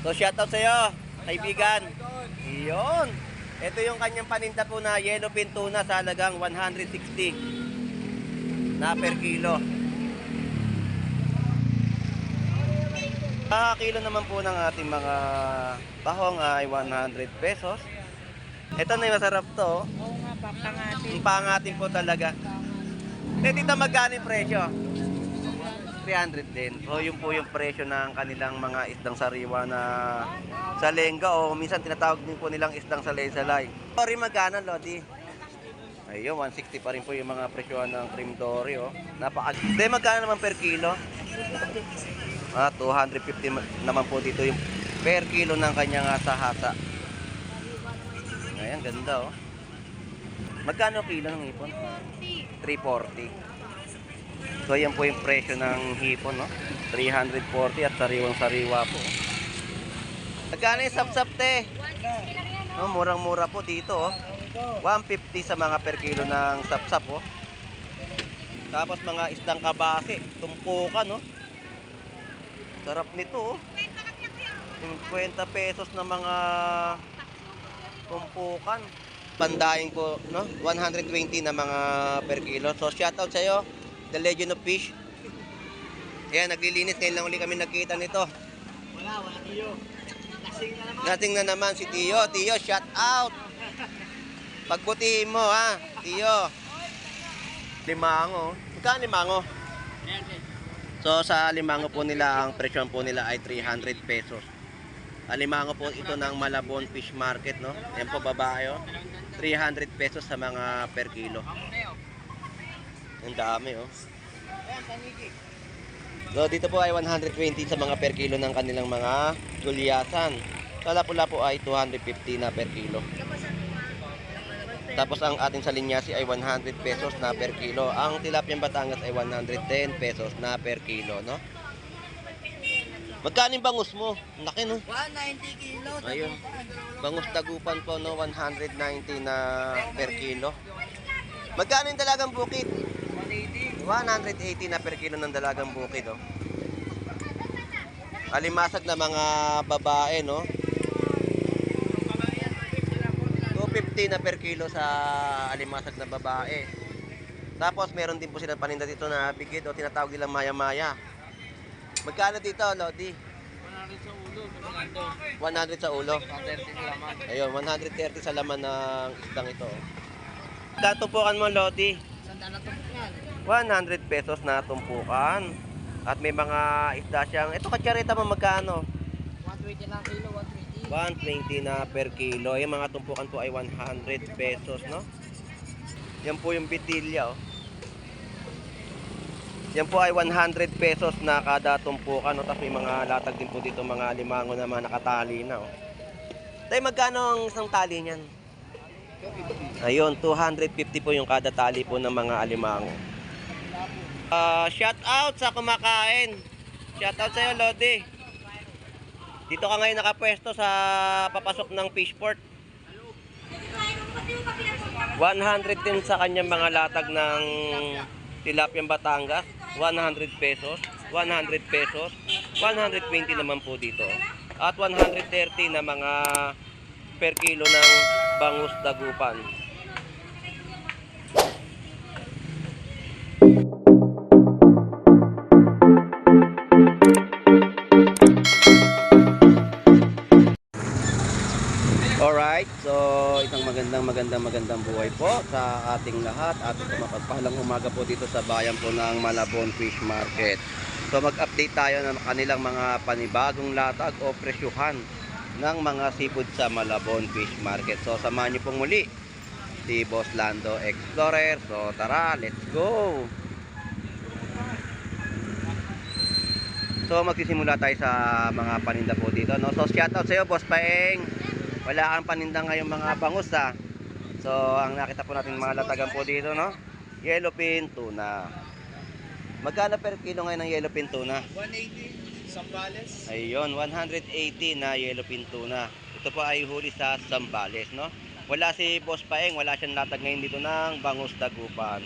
So shoutout sa iyo, kaibigan. Iyon. Ito yung kanyang paninda po na yellowfin tuna sa halagang 160 na per kilo. Kilo naman po ng ating mga tahong ay 100 pesos. Ito na yung masarap to. Oo nga, papangatin. Pangatin po talaga. Dito magkano yung presyo? 300 din. So yun po yung presyo ng kanilang mga isdang sariwa na salenga o minsan tinatawag din po nilang isdang salay-salay. Sorry, magkano Lodi? Ayun, 160 pa rin po yung mga presyohan ng cream dory. Oh. Hindi, magkano naman per kilo? 250 naman po dito yung per kilo ng kanyang sahata. Ayan, ganda oh. Magkano kilo ng hipon? 340. So yan po yung presyo ng hipon, no? 340 at sariwang-sariwa po. Magkano yung sapsap, te? No, murang-mura po dito, oh. 150 sa mga per kilo ng sapsap, oh. Tapos mga isdang kabase, tumpukan, no? Sarap nito, oh. 50 pesos na mga tumpukan. Pandaing ko, no? 120 na mga per kilo. So shoutout sa iyo, The Legend of Fish. Ayan, naglilinis. Ngayon lang uli kami nagkita nito. Wala Tiyo. Lasing na naman si Tiyo. Tiyo, shout out. Pagbutihin mo, ha, Tiyo. Limango. Magkano limango? So sa limango po nila, ang presyon po nila ay 300 pesos. Limango po ito ng Malabon Fish Market, no? Yan po babae, oh. 300 pesos sa mga per kilo. Ang dami, oh. So dito po ay 120 sa mga per kilo ng kanilang mga gulyasan. Sa lapu-lapu ay 250 na per kilo. Tapos ang ating salinyasi ay 100 pesos na per kilo. Ang tilapiyang Batangas ay 110 pesos na per kilo, no? Magkano yung bangus mo? Laki, no? 190 kilo. Ayun. Bangus tagupan po, no? 190 na per kilo. Magkano yung dalagang bukid? 180 na per kilo ng dalagang bukid, oh. Alimasag na mga babae, no? 250 na per kilo sa alimasag na babae. Tapos meron din po silang paninda dito na bigid o tinatawag nilang maya-maya. Magkano dito, Lodi? 100 sa ulo. 130 sa laman. Ayun, 130 sa laman ng isdang ito. Katupukan mo, Lodi? 100 pesos na tumpukan. At may mga isda siyang, ito katsareta mo magkano? 120 lang kilo, 120 120. na per kilo. Yung mga tumpukan po ay 100 pesos, no? Yan po yung bitilya, oh. Yan po ay 100 pesos na kada tumpukan, no? Tapos may mga latag din po dito, mga limango na mga nakatali na, oh. Tay, magkano ang isang tali niyan? Ayun, 250 po yung kada tali po ng mga alimango. Shout out sa kumakain. Shout out sa iyo, Lodi. Dito ka ngayon nakapwesto sa papasok ng Fishport. 110 sa kanyang mga latag ng tilapiyang Batangas. 100 pesos. 100 pesos. 120 naman po dito. At 130 na mga per kilo ng bangus dagupan. Alright, so isang magandang buhay po sa ating lahat at ito mapagpahalang umaga po dito sa bayan po ng Malabon Fish Market. So mag-update tayo ng kanilang mga panibagong latag o presyuhan ng mga seafood sa Malabon Fish Market. So samahan niyo pong muli si Boss Lando Explorer. So tara, let's go! So magsisimula tayo sa mga paninda po dito, no? So shoutout sa iyo, Boss Paeng. Wala kang paninda ngayong mga bangus, ha. So ang nakita po natin mga latagan po dito, no? Yellowfin tuna. Magkano per kilo ngayon ng yellowfin tuna? 180 Sambales. Ayun, 180 na yellowfin tuna. Ito po ay huli sa Sambales, no? Wala si Boss Paeng, wala siyang latag ngayon dito ng bangus dagupan.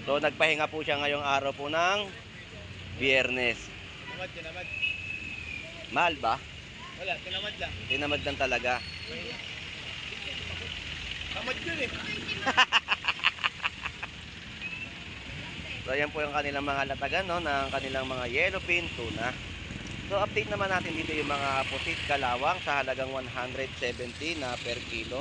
So nagpahinga po siya ngayong araw po ng Biyernes. Mahal ba? Wala, tinamad lang. Tinamad lang talaga. Tamad yun eh. So ayan po yung kanilang mga latagan, no, ng kanilang mga yellowfin tuna. So update naman natin dito yung mga pusit kalawang sa halagang 170 na per kilo.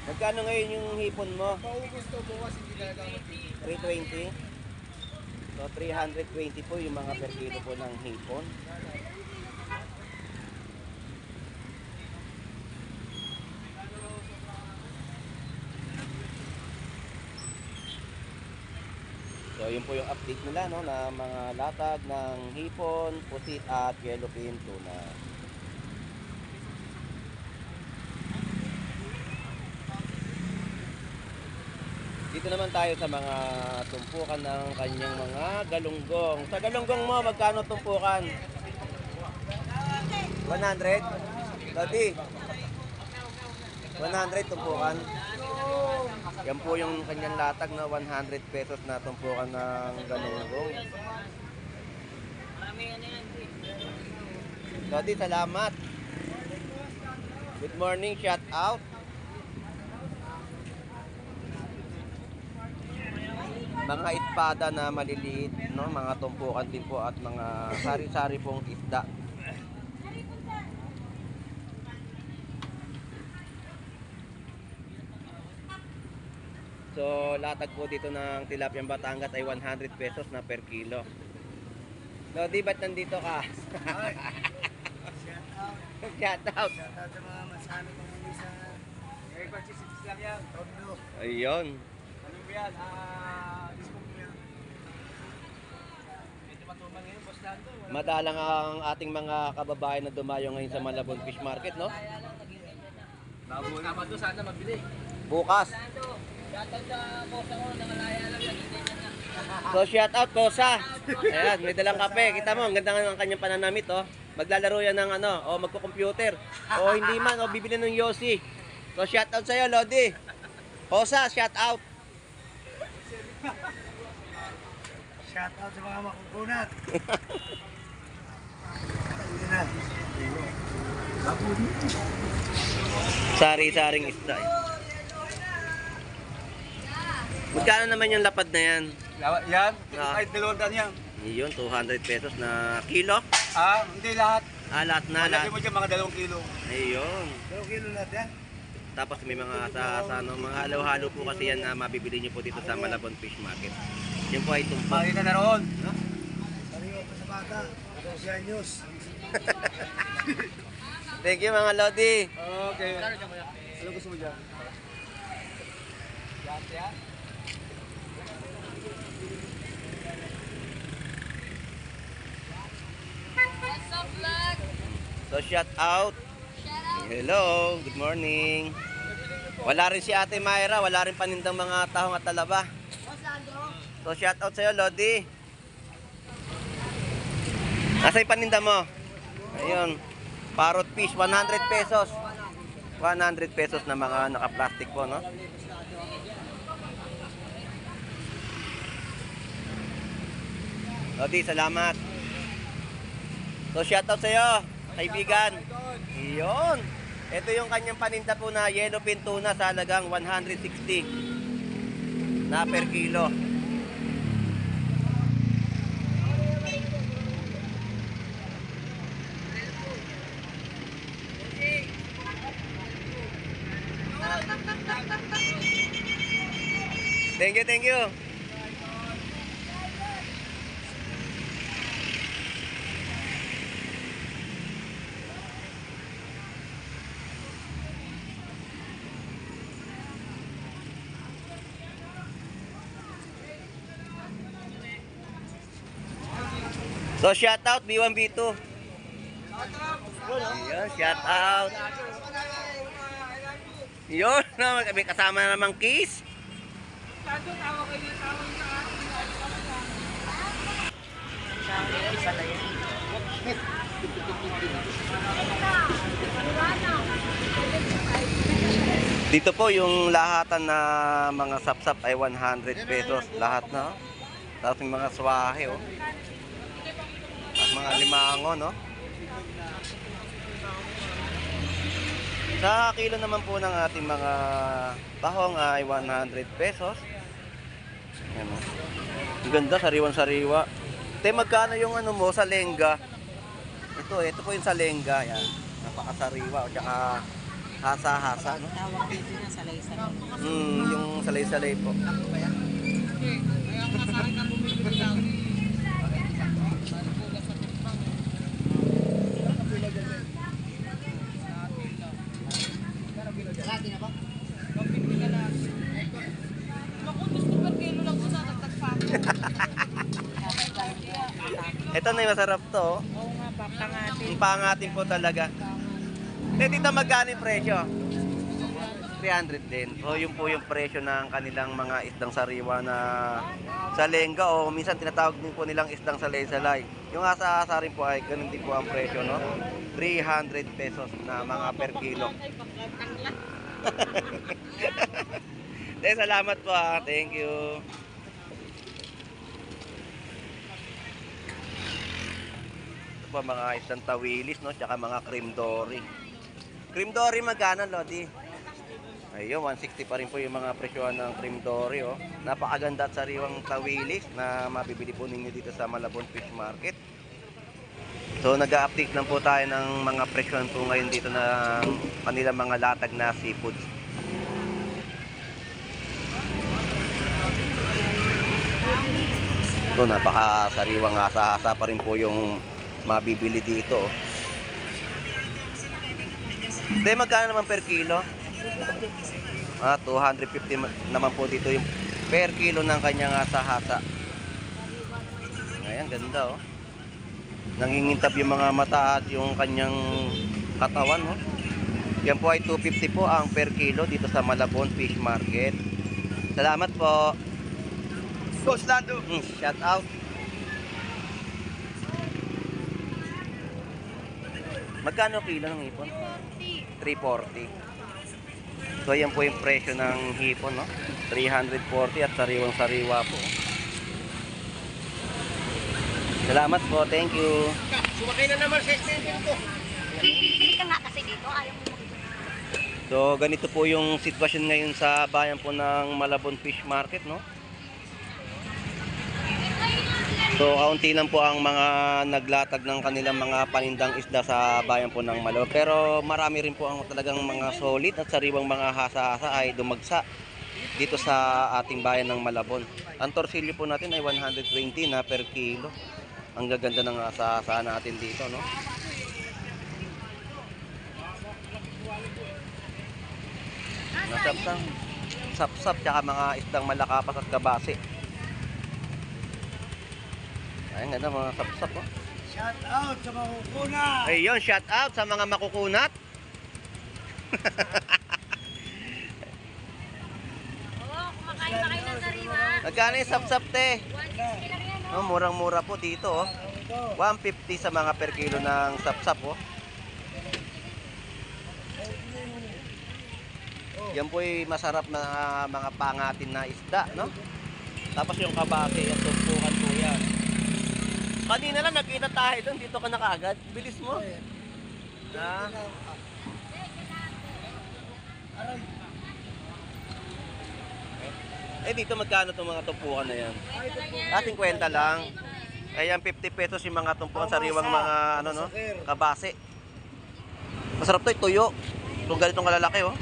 Magkano ngayon yung hipon mo? Paubos to bukas, hindi talaga mag-video. 320. So 320 po yung mga per kilo po ng hipon. So yun po yung update nila, no, na mga latag ng hipon, pusit at yellowfin tuna. Dito naman tayo sa mga tumpukan ng kanyang mga galunggong. Sa galunggong mo, magkano tumpukan? 100? Lodi? 100 tumpukan? Yan po yung kanyang latag na 100 pesos na tumpukan ng galunggong. Lodi, salamat. Good morning, shout out. Mga espada na maliliit, no, mga tumpukan din po at mga sari-sari pong isda. So, latag po dito ng tilapiyang Batangas ay 100 pesos na per kilo. Lodi, ba't nandito ka? Shout out. Shout out sa mga masami kong muli sa Aircon City lang yan. Tondo. Ayun. Ano ba yan? Disco mo yan. Ito matuman ngayon, boss Lando. Madalang ang ating mga kababayan na dumayo ngayon sa Malabon Fish Market, no? Sabado sana mabili. Bukas. Shout out sa boss ako, nakalaya lang, nagiging na. So, shout out, Kosa. Ayan, may dalang kape. Kita mo, ang ganda ng kanyang pananamit, oh. Maglalaro yan ng ano, o magko-computer. O hindi man, o bibili ng Yossi. So, shout out sa'yo, Lodi. Kosa, shout out. Shout out sa mga makukunat. Hindi na. Sari-saring isda. Magkano naman yung lapad na yan? Yan, Ah. kahit dalawang daan yan. Yun, 200 pesos na kilo. Hindi lahat. Lahat na, Lagi lahat. mo dyan mga 2 kilo. Ayun. 2 kilo lahat yan? Tapos may mga ano, mga halo-halo po kasi yan na mabibili nyo po dito sa Malabon Fish Market. Yun po ay tumpok. Makita na roon. Sariwa pa sa bata. 12 anyos. Thank you mga Lodi. Okay. Ano gusto mo dyan? Yan. So shout out. Hello, good morning. Wala rin si Ate Mayra, wala rin panindang mga tahong at talaba. So shout out sa'yo, Lodi. Nasa yung paninda mo? Ayun. Parrot fish, 100 pesos. 100 pesos na mga naka-plastic po, no? Lodi, salamat. So shout out sa'yo, kaibigan. Iyon. Ito yung kanyang paninda po na yellowfin tuna sa halagang 160 na per kilo. Thank you, thank you. So shout out B1 B2. Yun, shout out. Yun, no, may kasama na namang kiss. Dito po yung lahatan na mga sapsap ay 100 pesos lahat na. Tapos yung mga swahe, oh. At mga limango, no? Sa kilo naman po ng ating mga tahong ay 100 pesos. Ayan, oh. Ang ganda, sariwan-sariwa. Te, magkano yung ano mo sa lengga? Ito po yung sa lengga. Yan. Napakasariwa. O tsaka hasa-hasa, no? Tawag dito na salay-salay. Yung salay-salay po. Lagi na ba? Ito na yung masarap to. Oh. Oo nga, papangatin. Ang pangatin po talaga. Eh, dito magkano yung presyo? 300 din. So, yun po yung presyo ng kanilang mga isdang sariwa na sa lengga o minsan tinatawag din po nilang isdang salay-salay. Yung asa-asa rin po ay ganun din po ang presyo, no? 300 pesos na mga per kilo. Salamat po ha. Thank you. Ito po mga isdang tawilis, no? Tsaka mga cream dory. Cream dory magkano, Lodi? Ayun, 160 pa rin po yung mga presyohan ng cream dory, oh. Napakaganda at sariwang tawilis na mabibili po ninyo dito sa Malabon Fish Market. So, nag-update lang po tayo ng mga presyohan po ngayon dito ng kanilang mga latag na seafoods. So, napakasariwang hasa-hasa pa rin po yung mabibili dito, oh. Then, magkano naman per kilo? 250 naman po dito yung per kilo ng kanyang hasa-hasa. Ayan, ganda, oh. Nangingintab yung mga mata at yung kanyang katawan, oh. Yan po ay 250 po ang per kilo dito sa Malabon Fish Market. Salamat po. Boss Lando. Shout out. Magkano kilo ng hipon? 340. So, yan po yung presyo ng hipon, no? 340 at sariwang-sariwa po. Salamat po. Thank you. Sumakay na naman sa extension ko. Hindi ka nga kasi dito, ayaw mo makita. So, ganito po yung sitwasyon ngayon sa bayan po ng Malabon Fish Market, no? So, kaunti lang po ang mga naglatag ng kanilang mga panindang isda sa bayan po ng Malabon. Pero marami rin po ang talagang mga solid at sariwang mga hasa-hasa ay dumagsa dito sa ating bayan ng Malabon. Ang torsilyo po natin ay 120 na per kilo. Ang gaganda ng hasa-hasa natin dito, no? Nasapsap, sapsap, tsaka mga isdang malakapas at kabase. Ayun, ganda mga sapsap, oh. Shout out sa mga kuna. Ayun, shout out sa mga makukunat. Oo, kumakain pa kayo ng sariwa. Magkano yung sapsap, te? 160 lang yan, Oh, murang-mura po dito, oh. 150 sa mga per kilo ng sapsap, oh. Yan po ay masarap na mga pangatin na isda, no? Tapos yung kabase, yung tumpukan po yan. Kanina lang nakita tayo doon, dito ka na kaagad. Bilis mo. Ah. Eh dito magkano itong mga tumpukan na yan? 50 lang. Ayan, 50 pesos yung mga tumpukan sariwang mga ano, no? Kabase. Masarap to, tuyo. Itong ganitong kalalaki, oh.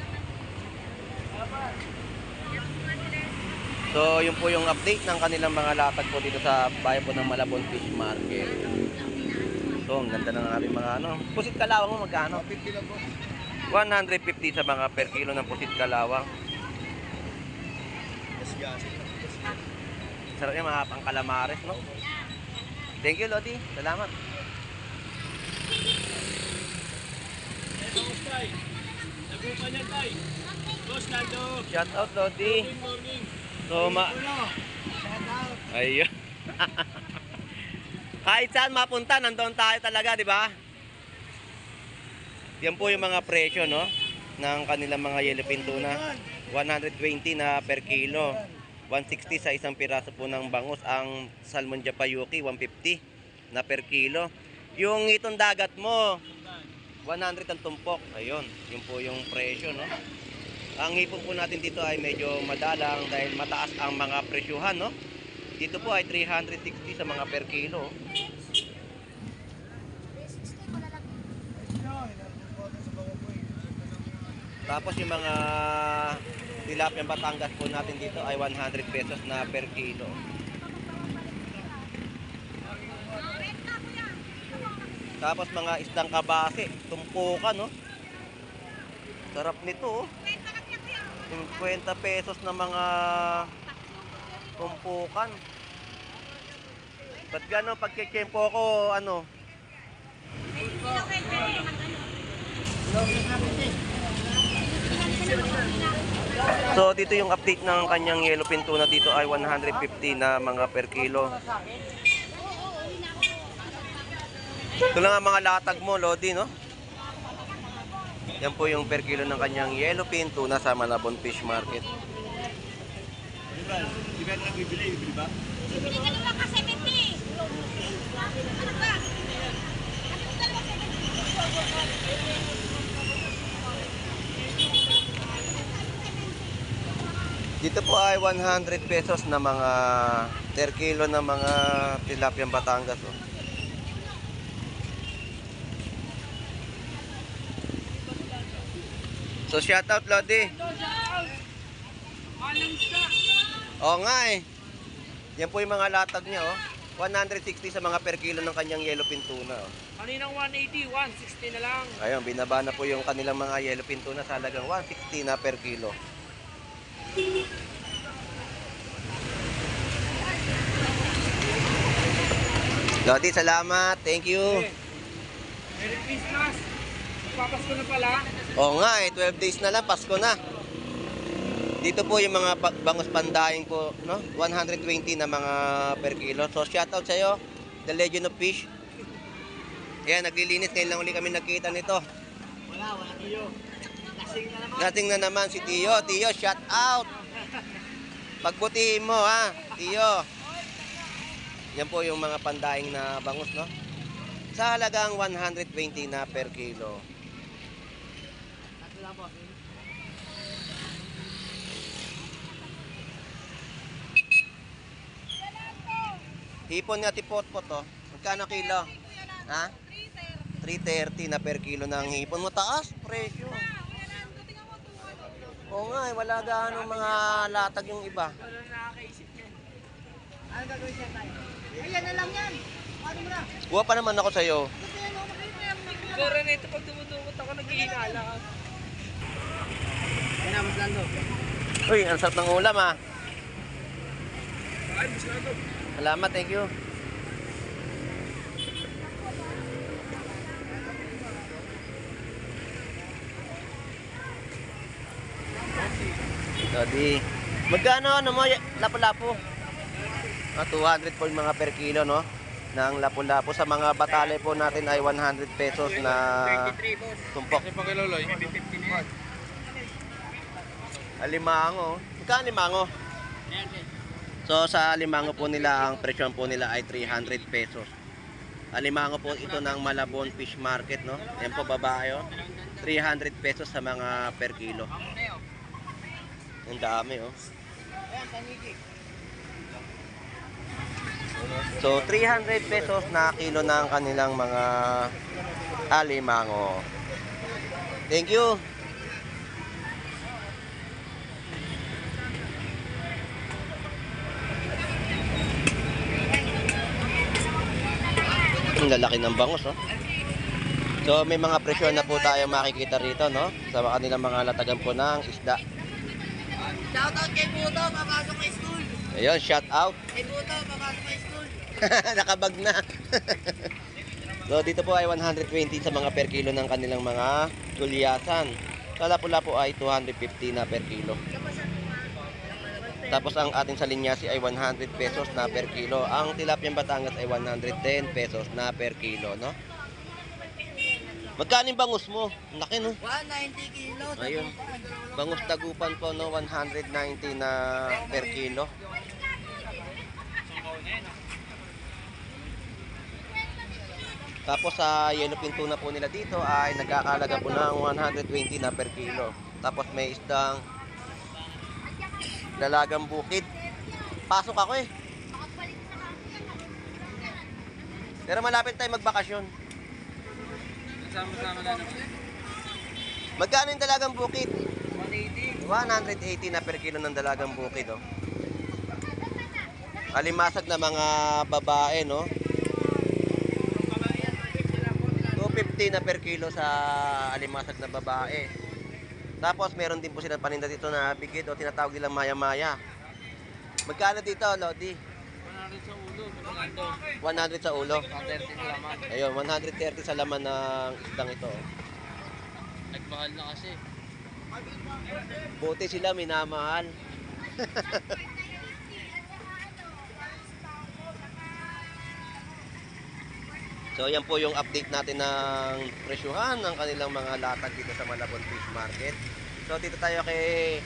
So, yun po yung update ng kanilang mga latag po dito sa bayan po ng Malabon Fish Market. So, ang ganda ng ating mga ano. Pusit kalawang mo magkano? 50 lang po. 150 sa mga per kilo ng pusit kalawang. Sarap yung mga pang calamares, no? Thank you, Lodi. Salamat. Shout out, Lodi. So, ayun. Kahit saan mapunta, nandoon tayo talaga, di ba? Yan po yung mga presyo, no? Ng kanilang mga yellowfin tuna. 120 na per kilo. 160 sa isang piraso po ng bangus. Ang salmon japayuki, 150 na per kilo. Yung itong dagat mo, 100 ang tumpok. Ayun, yun po yung presyo, no? Ang hipon po natin dito ay medyo madalang dahil mataas ang mga presyuhan, no? Dito po ay 360 sa mga per kilo. Tapos yung mga tilapia Batangas po natin dito ay 100 pesos na per kilo. Tapos mga isdang kabase, tumpukan, no? Sarap nito, oh. 50 pesos na mga tumpukan. Ba't gano'n pagkikempo ko, ano? So dito yung update ng kanyang yellowfin tuna dito ay 150 na mga per kilo. Ito lang ang mga latag mo, Lodi, no? Yan po yung per kilo ng kanyang yellowfin tuna sa Malabon Fish Market. Di ba ito bibili ba? Bibili ka naman ka 70. Ano ba? Dito po ay 100 pesos na mga per kilo na mga tilapia Batangas, oh. So shout out, Lodi. Oo nga eh. Yan po yung mga latag niya, oh. 160 sa mga per kilo ng kanyang yellowfin tuna, oh. Kaninang 180, 160 na lang. Ayun, binaba na po yung kanilang mga yellowfin tuna sa halagang 160 na per kilo. Lodi, salamat. Thank you. Merry Christmas. Papasko na pala. Oo nga eh, 12 days na lang, Pasko na. Dito po yung mga bangus pandaing po, no? 120 na mga per kilo. So shoutout sa iyo, The Legend of Fish. Ayan, naglilinis. Ngayon lang uli kami nakita nito. Wala Tiyo. Lasing na naman. Dating na naman si Tiyo. Tiyo, shoutout. Pagbutihin mo, ha, Tiyo. Yan po yung mga pandaing na bangus, no? Sa halagang 120 na per kilo. Tatlo lang po. Hipon nga tipot-pot, oh. Magkano kilo? Ha? 330 na per kilo ng hipon. Mataas, presyo. Oo nga, eh, wala gaano mga latag yung iba. Wala nakakaisip niya. Ano gagawin siya tayo? Ayan na lang yan. Paano mo na? Kuha pa naman ako sa'yo. Kasi ano, makita yung Siguro na ito pag dumudumot ako nag-iinala ka. Kaya na, mas lando. Uy, ang sarap ng ulam, ha. Ay, mas lando. Salamat, thank you. Lodi. Magkano ano mo, lapu-lapu? 200 po yung mga per kilo, no? Ng lapu-lapu. Sa mga batale po natin ay 100 pesos na 23 boss. tumpok. Kasi pag iloloy, 50 na yan. Alimango. Magkano alimango? So sa alimango po nila, ang presyo po nila ay 300 pesos. Alimango po ito ng Malabon Fish Market, no? Yan po babae, oh. 300 pesos sa mga per kilo. Ang dami, oh. So 300 pesos na kilo ng kanilang mga alimango. Thank you. Ang lalaki ng bangus, oh. So may mga presyo na po tayo makikita rito, no? Sa kanilang mga latagan po ng isda. Shoutout kay Puto, papasok kay school. Ayun, shout out. Kay Puto, papasok kay school. Nakabag na. So dito po ay 120 sa mga per kilo ng kanilang mga gulyasan. Sa lapu-lapu ay 250 na per kilo. Tapos ang ating salinyasi ay 100 pesos na per kilo. Ang tilapia Batangas ay 110 pesos na per kilo, no? Magkano yung bangus mo? Ang laki, no? 190 kilo. Ayun. Bangus dagupan po, no? 190 na per kilo. Tapos sa yellow tuna po nila dito ay nagkakalaga po ng 120 na per kilo. Tapos may isdang dalagang bukid. Pasok ako eh. Pero malapit tayo magbakasyon. Sama-sama na naman. Magkano yung dalagang bukid? 180. 180 na per kilo ng dalagang bukid, oh. Alimasag na mga babae, no? 250 na per kilo sa alimasag na babae. Tapos meron din po silang paninda dito na bigid o tinatawag nilang maya-maya. Magkano dito, Lodi? 100 sa ulo. 130 sa laman. Ayun, 130 sa laman ng isdang ito. Nagmahal na kasi. Buti sila minamahal. So yan po yung update natin ng presyuhan ng kanilang mga latag dito sa Malabon Fish Market. So dito tayo kay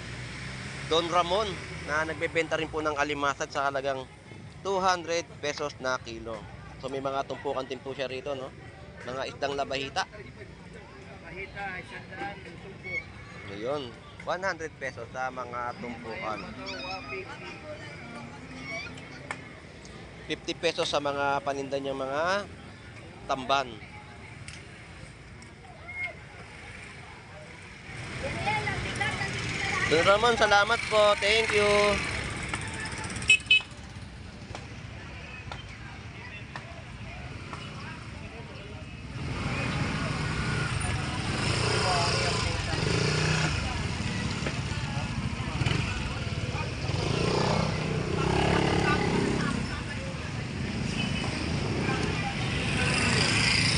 Don Ramon na nagbebenta rin po ng alimasag sa halagang 200 pesos na kilo. So may mga tumpukan din po siya rito, no? Mga isdang labahita. Mahita, 100 yung sumpo. Ngayon, 100 pesos sa mga tumpukan. 50 pesos sa mga paninda niyang mga tamban. Don Ramon, salamat po. Thank you.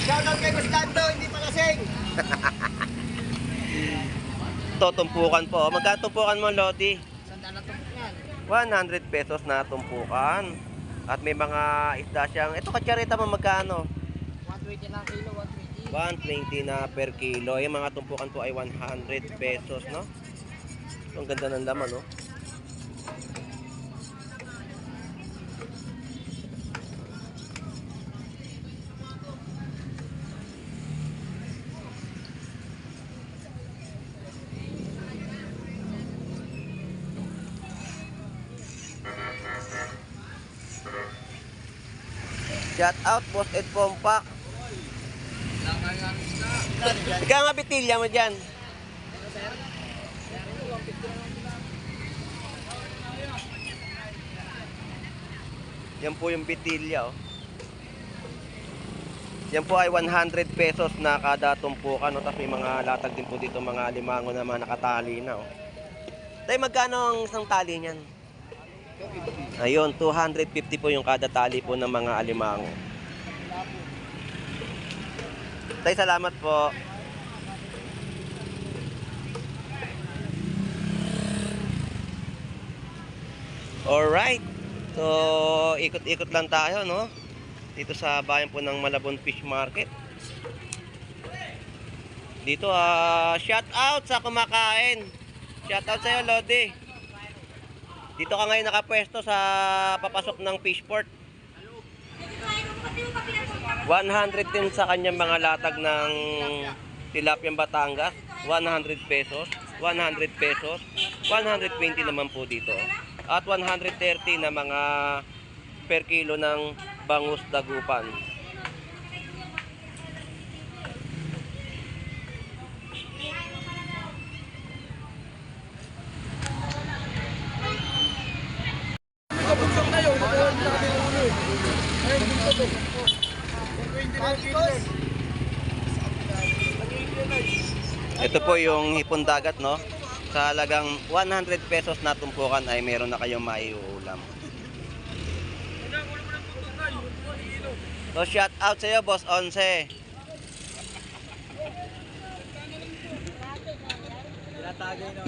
Shoutout kay Gustando, hindi pa lasing. Tumpukan po. Magkano tumpukan mo, Lodi? Sandala to yan. 100 pesos na tumpukan. At may mga isda siyang, ito katsareta mo magkano? 120 lang kilo, 120. 120 na per kilo. Yung mga tumpukan po ay 100 pesos, no? Ang ganda ng laman, no? Shout out, Boss Ed Pompak. Ikaw nga bitilya mo dyan. Yan po yung bitilya, oh. Yan po ay 100 pesos na kada tumpukan, no? Tapos may mga latag din po dito, mga limango na mga nakatali na, oh. Tayo, magkano ang isang tali niyan? Ayun, 250 po yung kada tali po ng mga alimango. Tay, salamat po. Alright. So, ikot-ikot lang tayo, no? Dito sa bayan po ng Malabon Fish Market. Dito, shout out sa kumakain. Shout out sa'yo, Lodi. Dito ka ngayon nakapwesto sa papasok ng Fishport. 100 din sa kanyang mga latag ng Tilapiang Batangas. 100 pesos. 100 pesos. 120 naman po dito. At 130 na mga per kilo ng bangus dagupan. Ito po yung hipon dagat, no? Sa halagang 100 pesos na tumpukan ay meron na kayong maiuulam. So shout out sa iyo, Boss Onse. Tinatagay na.